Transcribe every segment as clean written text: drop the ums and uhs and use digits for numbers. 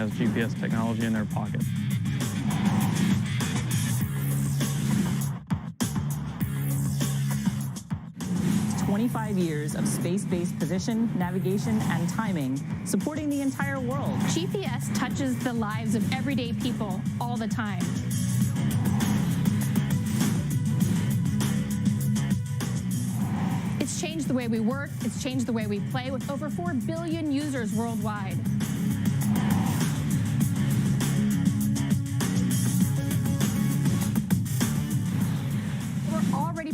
has GPS technology in their pocket. 25 years of space-based position, navigation, and timing, supporting the entire world. GPS touches the lives of everyday people all the time. It's changed the way we work, it's changed the way we play, with over 4 billion users worldwide.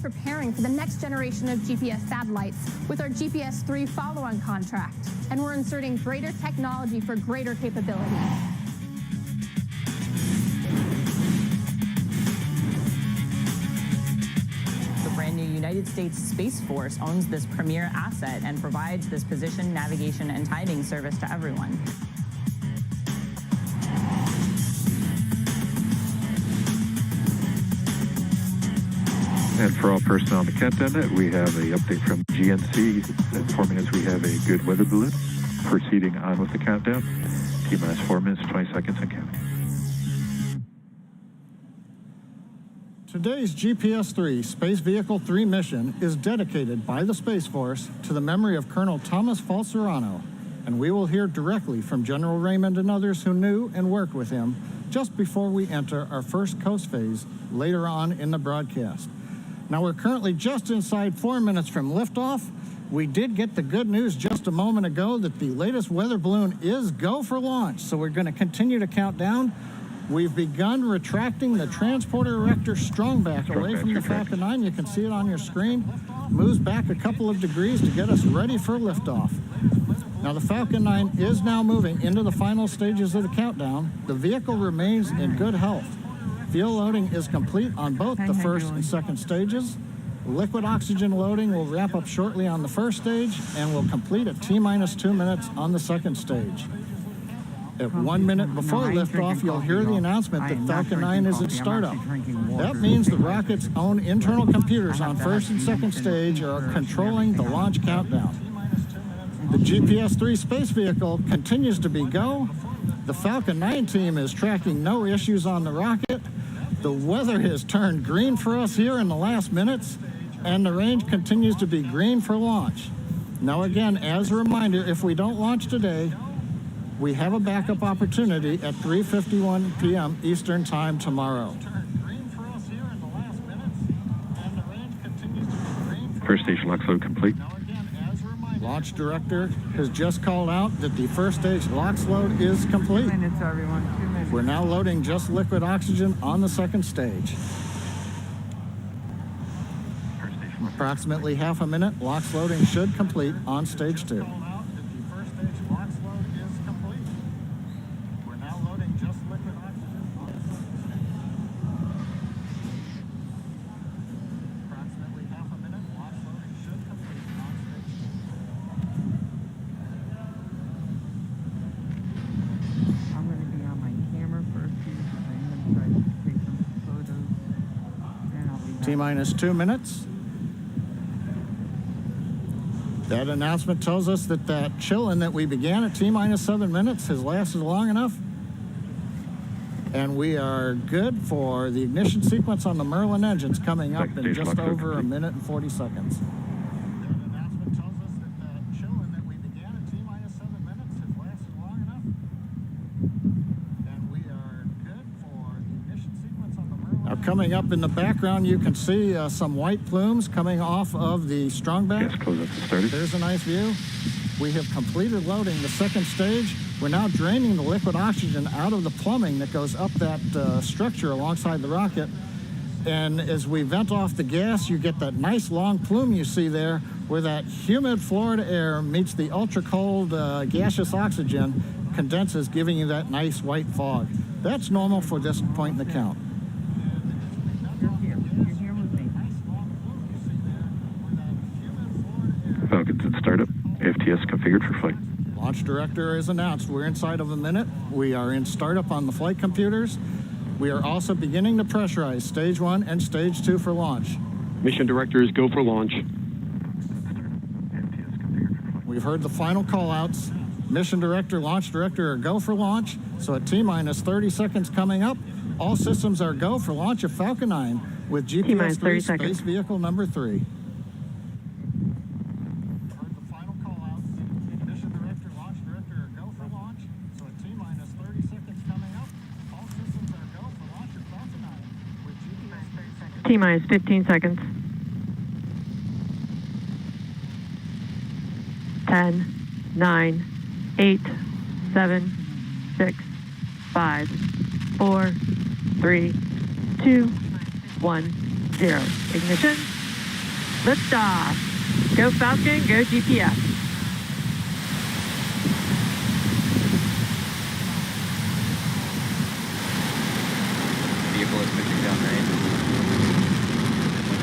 Preparing for the next generation of GPS satellites with our GPS-3 follow-on contract, and we're inserting greater technology for greater capability. The brand new United States Space Force owns this premier asset and provides this position, navigation, and timing service to everyone. And for all personnel on the countdown net, we have an update from GNC informing us we have a good weather balloon proceeding on with the countdown. T-minus 4 minutes, 20 seconds and counting. Today's GPS-3 Space Vehicle 3 mission is dedicated by the Space Force to the memory of Colonel Thomas Falserano, and we will hear directly from General Raymond and others who knew and worked with him just before we enter our first coast phase later on in the broadcast. Now, we're currently just inside 4 minutes from liftoff. We did get the good news just a moment ago that the latest weather balloon is go for launch, so we're going to continue to count down. We've begun retracting the transporter erector strongback away from the Falcon 9. You can see it on your screen. Moves back a couple of degrees to get us ready for liftoff. Now, the Falcon 9 is now moving into the final stages of the countdown. The vehicle remains in good health. Fuel loading is complete on both the first and second stages. Liquid oxygen loading will wrap up shortly on the first stage and will complete at T-minus 2 minutes on the second stage. At 1 minute before liftoff, you'll hear the announcement that Falcon 9 is at startup. That means the rocket's own internal computers on first and second stage are controlling the launch countdown. The GPS-3 space vehicle continues to be go. The Falcon 9 team is tracking no issues on the rocket. The weather has turned green for us here in the last minutes, and the range continues to be green for launch. Now again, as a reminder, if we don't launch today, we have a backup opportunity at 3:51 p.m. Eastern Time tomorrow. First stage LOX load complete. Launch director has just called out that the first stage LOX load is complete. 2 minutes, everyone. 2 minutes. We're now loading just liquid oxygen on the second stage. Approximately half a minute, LOX loading should complete on stage 2. T-minus 2 minutes. That announcement tells us that that chillin' that we began at T-minus 7 minutes has lasted long enough. And we are good for the ignition sequence on the Merlin engines coming up in just over a minute and 40 seconds. Coming up in the background, you can see some white plumes coming off of the strongback. There's a nice view. We have completed loading the second stage. We're now draining the liquid oxygen out of the plumbing that goes up that structure alongside the rocket. And as we vent off the gas, you get that nice long plume you see there where that humid Florida air meets the ultra-cold gaseous oxygen, condenses, giving you that nice white fog. That's normal for this point in the count. Falcon's in startup. FTS configured for flight. Launch director has announced we're inside of a minute. We are in startup on the flight computers. We are also beginning to pressurize stage 1 and stage 2 for launch. Mission directors, go for launch. We've heard the final call-outs. Mission director, launch director are go for launch. So at T-minus 30 seconds coming up, all systems are go for launch of Falcon 9 with GPS 3 Space Vehicle number 3. Heard the final call out. Mission director, launch director are go for launch. So at T-minus 30 seconds coming up, all systems are go for launch of Falcon 9 with GPS 3 seconds. T-minus 15 seconds. 10, 9, 8, 7, 6, 5, 4, 3, 2, 1, 0. Ignition. Liftoff. Go Falcon, go GPS. Vehicle is pushing down range.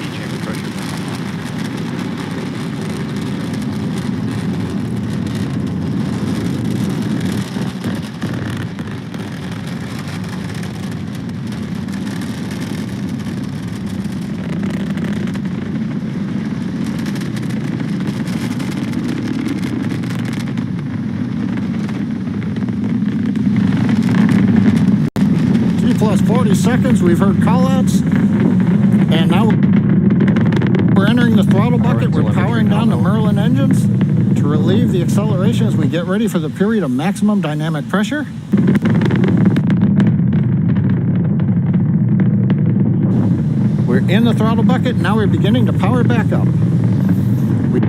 Heat chamber pressure. Plus 40 seconds, we've heard callouts, and now we're entering the throttle bucket. We're powering down the Merlin engines to relieve the acceleration as we get ready for the period of maximum dynamic pressure. We're in the throttle bucket, now we're beginning to power back up. We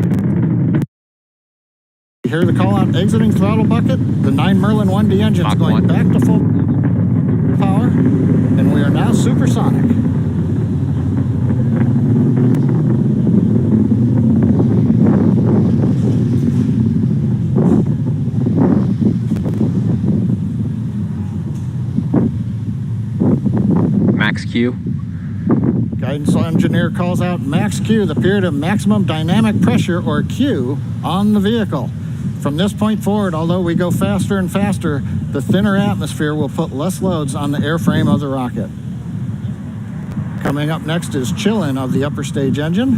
hear the call out exiting throttle bucket, the 9 Merlin 1D engines going back to full power, and we are now supersonic. Max Q. Guidance engineer calls out max Q, the period of maximum dynamic pressure, or Q, on the vehicle. From this point forward, although we go faster and faster, the thinner atmosphere will put less loads on the airframe of the rocket. Coming up next is chill-in of the upper stage engine.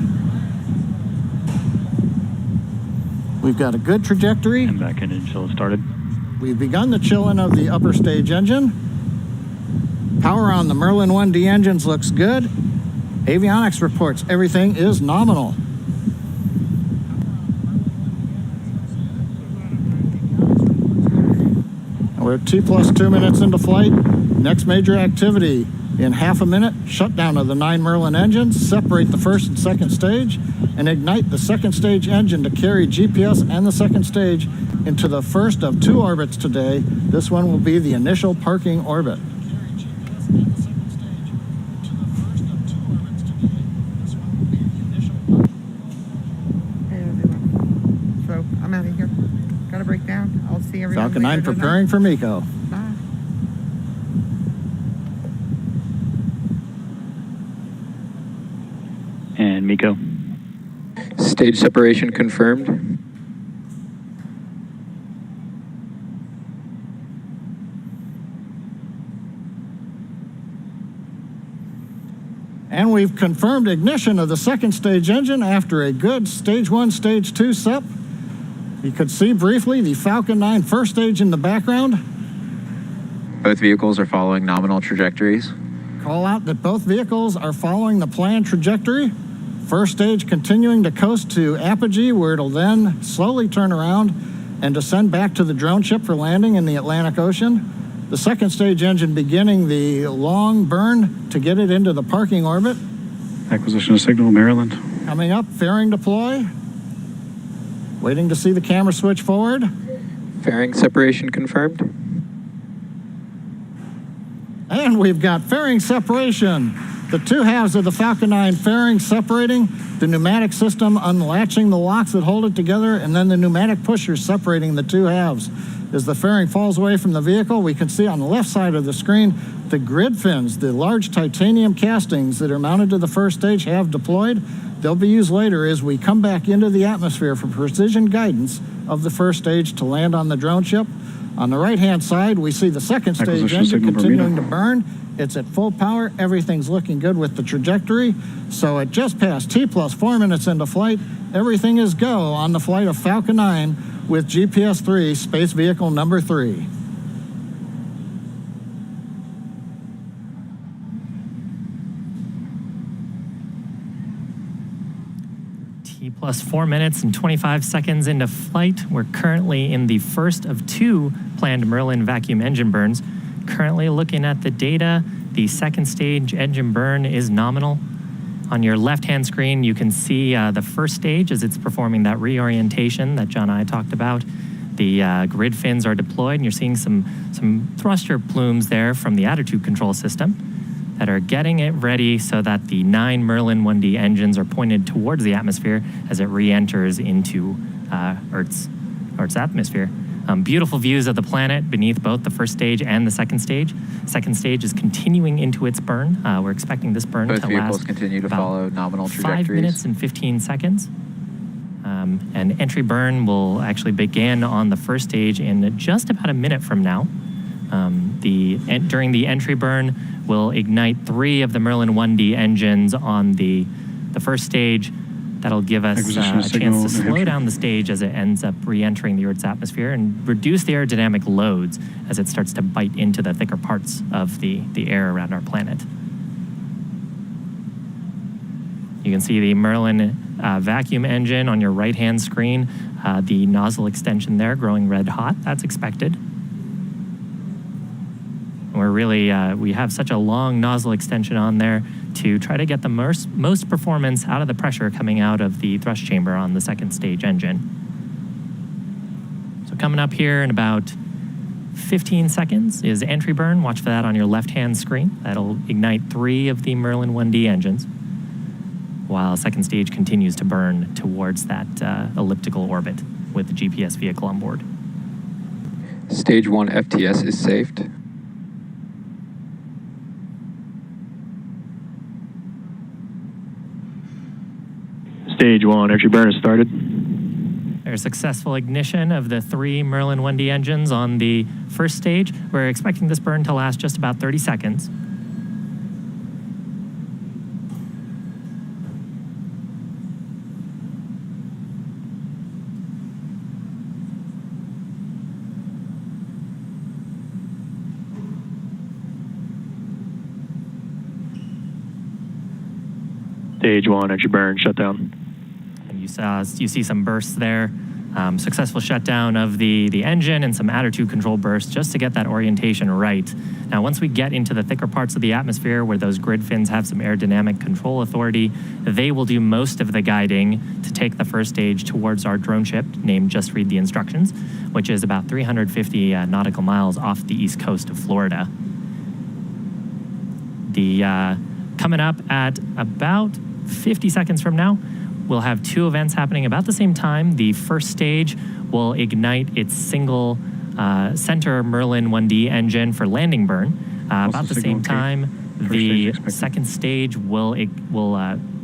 We've got a good trajectory. And back engine chill started. We've begun the chill-in of the upper stage engine. Power on the Merlin 1D engines looks good. Avionics reports everything is nominal. We're T plus 2 minutes into flight. Next major activity in half a minute, shutdown of the 9 Merlin engines, separate the first and second stage, and ignite the second stage engine to carry GPS and the second stage into the first of 2 orbits today. This one will be the initial parking orbit. So I'm out of here. Got to break down. I'll see everyone. Falcon 9 preparing for MECO. Bye. And MECO. Stage separation confirmed. And we've confirmed ignition of the second stage engine after a good stage 1, stage 2 SEP. You could see briefly the Falcon 9 first stage in the background. Both vehicles are following nominal trajectories. Call out that both vehicles are following the planned trajectory. First stage continuing to coast to apogee, where it'll then slowly turn around and descend back to the drone ship for landing in the Atlantic Ocean. The second stage engine beginning the long burn to get it into the parking orbit. Acquisition of signal, Maryland. Coming up, fairing deploy. Waiting to see the camera switch forward. Fairing separation confirmed. And we've got fairing separation. The 2 halves of the Falcon 9 fairing separating, the pneumatic system unlatching the locks that hold it together, and then the pneumatic pushers separating the 2 halves. As the fairing falls away from the vehicle, we can see on the left side of the screen the grid fins, the large titanium castings that are mounted to the first stage, have deployed. They'll be used later as we come back into the atmosphere for precision guidance of the first stage to land on the drone ship. On the right-hand side, we see the second stage engine continuing to burn. It's at full power. Everything's looking good with the trajectory. So at just past T plus 4 minutes into flight, everything is go on the flight of Falcon 9 with GPS-3 space vehicle number 3. Plus 4 minutes and 25 seconds into flight. We're currently in the first of 2 planned Merlin vacuum engine burns. Currently looking at the data, the second stage engine burn is nominal. On your left-hand screen, you can see the first stage as it's performing that reorientation that John and I talked about. The grid fins are deployed, and you're seeing some thruster plumes there from the attitude control system that are getting it ready so that the 9 Merlin 1D engines are pointed towards the atmosphere as it re-enters into Earth's atmosphere. Beautiful views of the planet beneath both the first stage and the second stage. Second stage is continuing into its burn. We're expecting this burn Both to vehicles last continue to follow nominal 5 trajectories. minutes and 15 seconds. And entry burn will actually begin on the first stage in just about a minute from now. During the entry burn, we'll ignite 3 of the Merlin 1D engines on the first stage. That'll give us a chance to slow down the stage as it ends up re-entering the Earth's atmosphere and reduce the aerodynamic loads as it starts to bite into the thicker parts of the air around our planet. You can see the Merlin vacuum engine on your right-hand screen, the nozzle extension there growing red hot. That's expected. We're really, we have such a long nozzle extension on there to try to get the most performance out of the pressure coming out of the thrust chamber on the second stage engine. So coming up here in about 15 seconds is entry burn. Watch for that on your left-hand screen. That'll ignite 3 of the Merlin 1D engines while second stage continues to burn towards that elliptical orbit with the GPS vehicle on board. Stage 1 FTS is saved. Stage 1 entry burn has started. There's successful ignition of the 3 Merlin 1D engines on the first stage. We're expecting this burn to last just about 30 seconds. Stage 1 entry burn shut down. You see some bursts there. Successful shutdown of the engine and some attitude control bursts just to get that orientation right. Now, once we get into the thicker parts of the atmosphere where those grid fins have some aerodynamic control authority, they will do most of the guiding to take the first stage towards our drone ship named Just Read the Instructions, which is about 350 nautical miles off the east coast of Florida. Coming up at about 50 seconds from now, we'll have 2 events happening about the same time. The first stage will ignite its single center Merlin 1D engine for landing burn. About the same time, the second stage will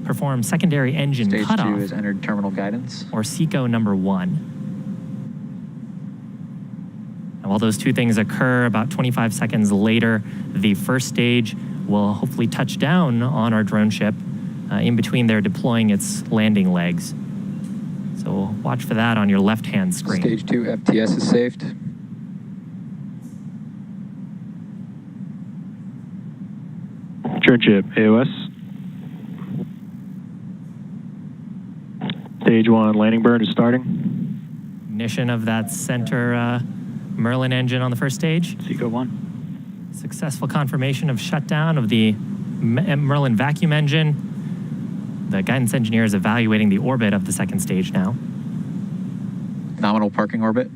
perform secondary engine Stage cutoff. 2 has entered terminal guidance. Or SECO number 1. And while those 2 things occur, about 25 seconds later, the first stage will hopefully touch down on our drone ship in between there deploying its landing legs. So watch for that on your left-hand screen. Stage 2 FTS is saved. Drone ship AOS. Stage 1 landing burn is starting. Ignition of that center Merlin engine on the first stage. SECO 1. Successful confirmation of shutdown of the Merlin vacuum engine. The guidance engineer is evaluating the orbit of the second stage now. Nominal parking orbit.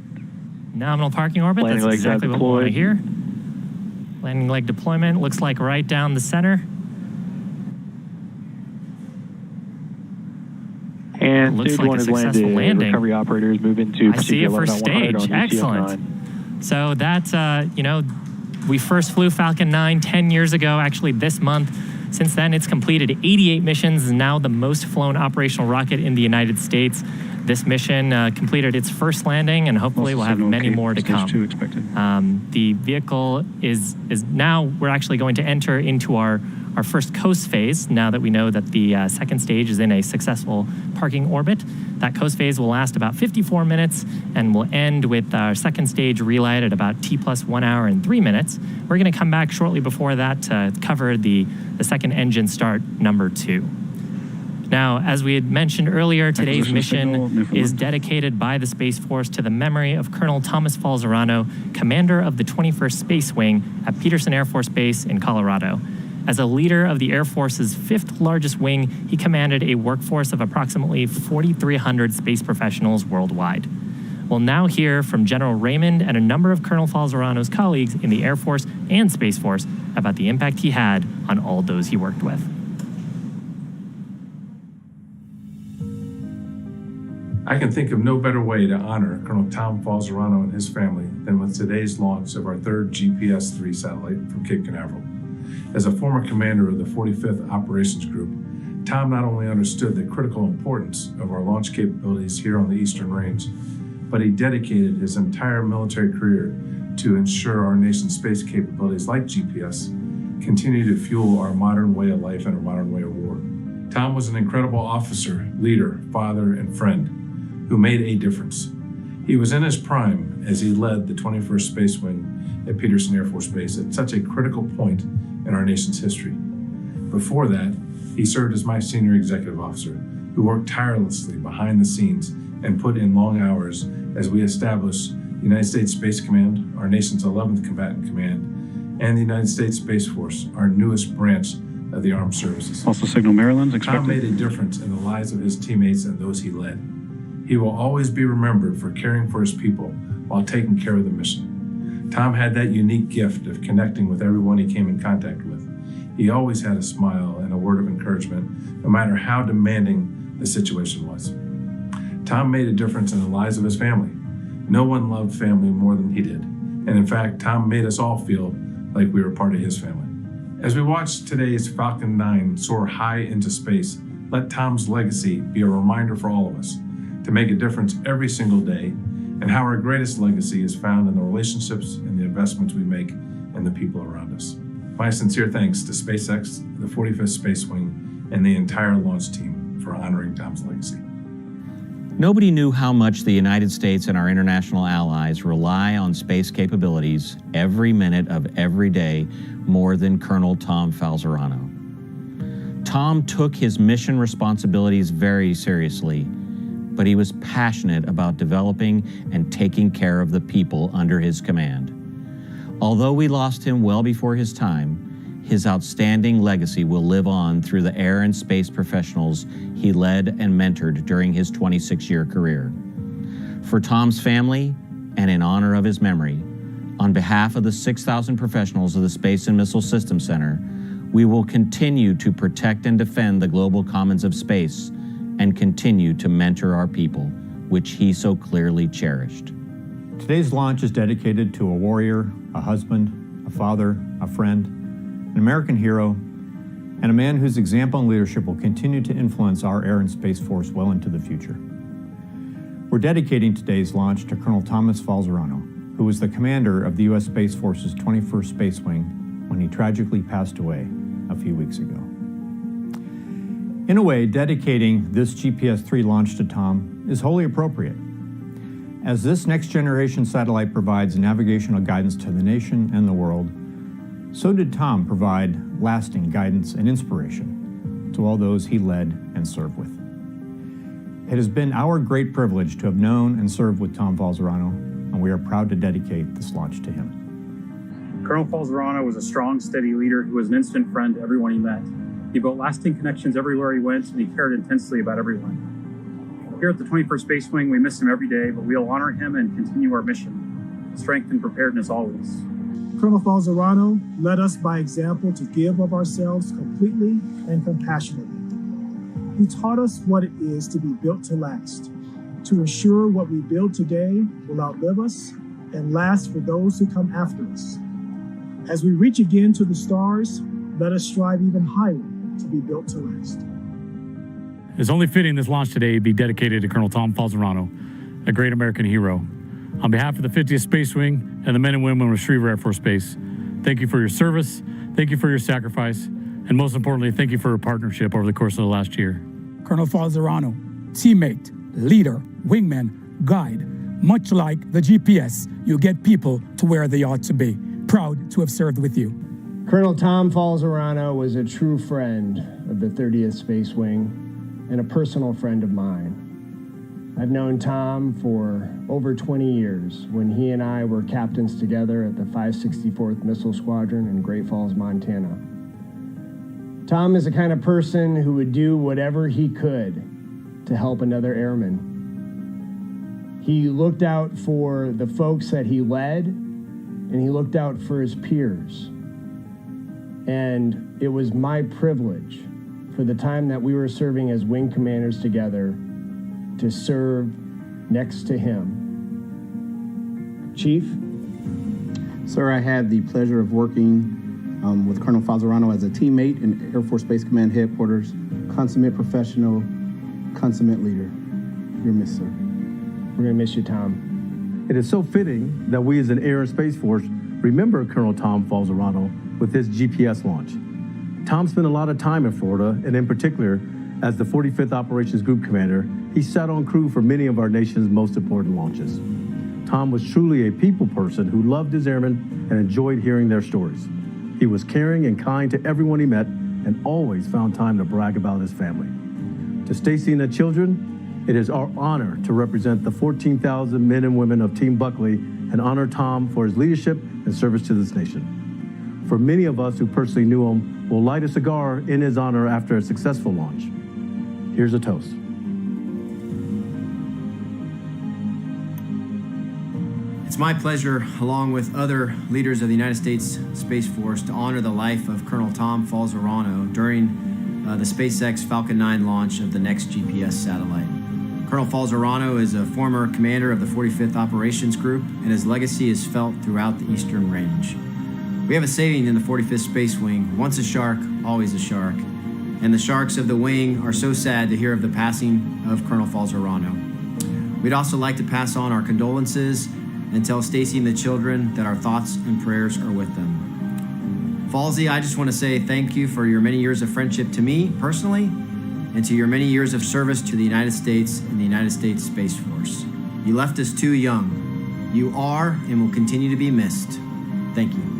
Nominal parking orbit, Landing that's legs exactly what we want to deployed. hear. Landing leg deployment looks like right down the center. And Looks stage like 1 a is successful landed. landing. Recovery operators move into I see a first stage. 100 on Excellent. UCF9. So that, we first flew Falcon 9 10 years ago, actually this month. Since then, it's completed 88 missions, is now the most flown operational rocket in the United States. This mission completed its first landing, and hopefully we'll have many more to come. Stage 2 expected. The vehicle is now, we're actually going to enter into our our first coast phase, now that we know that the second stage is in a successful parking orbit. That coast phase will last about 54 minutes and will end with our second stage relight at about T plus 1 hour and 3 minutes. We're going to come back shortly before that to cover the second engine start, number 2. Now, as we had mentioned earlier, today's mission is dedicated by the Space Force to the memory of Colonel Thomas Falzerano, commander of the 21st Space Wing at Peterson Air Force Base in Colorado. As a leader of the Air Force's 5th largest wing, he commanded a workforce of approximately 4,300 space professionals worldwide. We'll now hear from General Raymond and a number of Colonel Falzerano's colleagues in the Air Force and Space Force about the impact he had on all those he worked with. I can think of no better way to honor Colonel Tom Falzerano and his family than with today's launch of our 3rd GPS-3 satellite from Cape Canaveral. As a former commander of the 45th Operations Group, Tom not only understood the critical importance of our launch capabilities here on the Eastern Range, but he dedicated his entire military career to ensure our nation's space capabilities like GPS continue to fuel our modern way of life and our modern way of war. Tom was an incredible officer, leader, father, and friend who made a difference. He was in his prime as he led the 21st Space Wing at Peterson Air Force Base at such a critical point in our nation's history. Before that, he served as my senior executive officer, who worked tirelessly behind the scenes and put in long hours as we established the United States Space Command, our nation's 11th Combatant Command, and the United States Space Force, our newest branch of the Armed Services. Also signal Maryland's expected. Tom made a difference in the lives of his teammates and those he led. He will always be remembered for caring for his people while taking care of the mission. Tom had that unique gift of connecting with everyone he came in contact with. He always had a smile and a word of encouragement, no matter how demanding the situation was. Tom made a difference in the lives of his family. No one loved family more than he did. And in fact, Tom made us all feel like we were part of his family. As we watch today's Falcon 9 soar high into space, let Tom's legacy be a reminder for all of us to make a difference every single day, and how our greatest legacy is found in the relationships and the investments we make in the people around us. My sincere thanks to SpaceX, the 45th Space Wing, and the entire launch team for honoring Tom's legacy. Nobody knew how much the United States and our international allies rely on space capabilities every minute of every day more than Colonel Tom Falzerano. Tom took his mission responsibilities very seriously, but he was passionate about developing and taking care of the people under his command. Although we lost him well before his time, his outstanding legacy will live on through the air and space professionals he led and mentored during his 26-year career. For Tom's family, and in honor of his memory, on behalf of the 6,000 professionals of the Space and Missile Systems Center, we will continue to protect and defend the global commons of space and continue to mentor our people, which he so clearly cherished. Today's launch is dedicated to a warrior, a husband, a father, a friend, an American hero, and a man whose example and leadership will continue to influence our Air and Space Force well into the future. We're dedicating today's launch to Colonel Thomas Falzerano, who was the commander of the U.S. Space Force's 21st Space Wing when he tragically passed away a few weeks ago. In a way, dedicating this GPS-3 launch to Tom is wholly appropriate, as this next-generation satellite provides navigational guidance to the nation and the world. So did Tom provide lasting guidance and inspiration to all those he led and served with. It has been our great privilege to have known and served with Tom Falzerano, and we are proud to dedicate this launch to him. Colonel Falzerano was a strong, steady leader who was an instant friend to everyone he met. He built lasting connections everywhere he went, and he cared intensely about everyone. Here at the 21st Space Wing, we miss him every day, but we'll honor him and continue our mission. Strength and preparedness always. Colonel Falzerano led us by example to give of ourselves completely and compassionately. He taught us what it is to be built to last, to ensure what we build today will outlive us and last for those who come after us. As we reach again to the stars, let us strive even higher to be built to last. It's only fitting this launch today be dedicated to Colonel Tom Falzerano, a great American hero. On behalf of the 50th Space Wing and the men and women of Schriever Air Force Base, thank you for your service, thank you for your sacrifice, and And most importantly, thank you for your partnership over the course of the last year. Colonel Falzerano, teammate, leader, wingman, guide. Much like the GPS, you get people to where they ought to be. Proud to have served with you. Colonel Tom Falzerano was a true friend of the 30th Space Wing and a personal friend of mine. I've known Tom for over 20 years when he and I were captains together at the 564th Missile Squadron in Great Falls, Montana. Tom is the kind of person who would do whatever he could to help another airman. He looked out for the folks that he led, and he looked out for his peers. And it was my privilege for the time that we were serving as wing commanders together to serve next to him. Chief? Sir, I had the pleasure of working with Colonel Falzerano as a teammate in Air Force Space Command headquarters. Consummate professional, consummate leader. You're missed, sir. We're gonna miss you, Tom. It is so fitting that we as an Air and Space Force remember Colonel Tom Falzerano with his GPS launch. Tom spent a lot of time in Florida, and in particular, as the 45th Operations Group Commander, he sat on crew for many of our nation's most important launches. Tom was truly a people person who loved his airmen and enjoyed hearing their stories. He was caring and kind to everyone he met and always found time to brag about his family. To Stacy and the children, it is our honor to represent the 14,000 men and women of Team Buckley and honor Tom for his leadership and service to this nation. For many of us who personally knew him, we'll light a cigar in his honor after a successful launch. Here's a toast. It's my pleasure, along with other leaders of the United States Space Force, to honor the life of Colonel Tom Falzerano during the SpaceX Falcon 9 launch of the next GPS satellite. Colonel Falzerano is a former commander of the 45th Operations Group, and his legacy is felt throughout the Eastern Range. We have a saying in the 45th Space Wing: once a shark, always a shark. And the sharks of the wing are so sad to hear of the passing of Colonel Falzerano. We'd also like to pass on our condolences and tell Stacy and the children that our thoughts and prayers are with them. Falsey, I just want to say thank you for your many years of friendship to me personally, and to your many years of service to the United States and the United States Space Force. You left us too young. You are and will continue to be missed. Thank you.